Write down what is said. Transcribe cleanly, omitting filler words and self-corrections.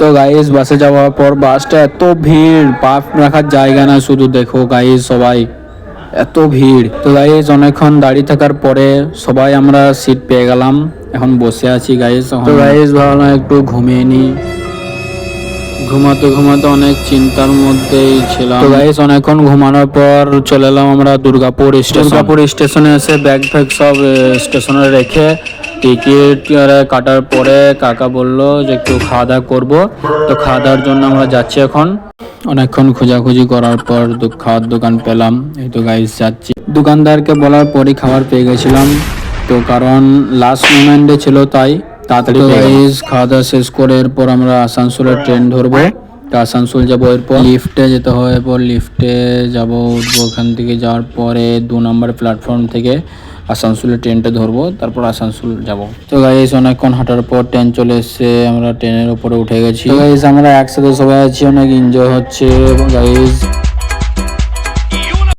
তো গাইস বাসে যাওয়ার পর বাসটা এত ভিড়, পা রাখার জায়গা না, শুধু দেখো গাইস সবাই এত ভিড়। তো গাইস অনেকক্ষণ দাঁড়িয়ে থাকার পরে সবাই আমরা সিট পেয়ে গেলাম, এখন বসে আছি গাইস। তো গাইস ভাবলাম একটু ঘুমিয়ে নি, ঘুমাতে ঘুমাতে অনেক চিন্তার মধ্যেই ছিলাম। তো গাইস অনেকক্ষণ ঘুমানোর পর চলে এলাম আমরা দুর্গাপুর স্টেশনে এসে ব্যাগ ফ্যাগ সব স্টেশনে রেখে টিকিট কাটার পরে কাকা বললো যে একটু খাওয়া দাওয়া করবো। তো খাওয়া দাওয়ার জন্য আমরা যাচ্ছি এখন। অনেকক্ষণ খোঁজাখুঁজি করার পর খাওয়ার দোকান পেলাম, এই তো গাইস যাচ্ছি। দোকানদারকে বলার পরই খাবার পেয়ে গেছিলাম, তো কারণ লাস্ট মোমেন্টে ছিল তাই তাড়াতাড়ি গাইস খাওয়া দাওয়া শেষ করে এরপর আমরা আসানসোলের ট্রেন ধরবো। তো আসানসোল যাবো, এরপর লিফটে যেতে হয়, এরপর লিফটে যাবো, উঠবো। ওখান থেকে যাওয়ার পরে 2 নম্বর প্ল্যাটফর্ম থেকে আসানসোলের ট্রেনটা ধরবো, তারপর আসানসোল যাব। তো গাইস অনেকক্ষণ হাঁটার পর ট্রেন চলে এসছে, আমরা ট্রেনের উপরে উঠে গেছি। তো গাইস আমরা একসাথে সবাই আছি, অনেক এনজয় হচ্ছে গাইস।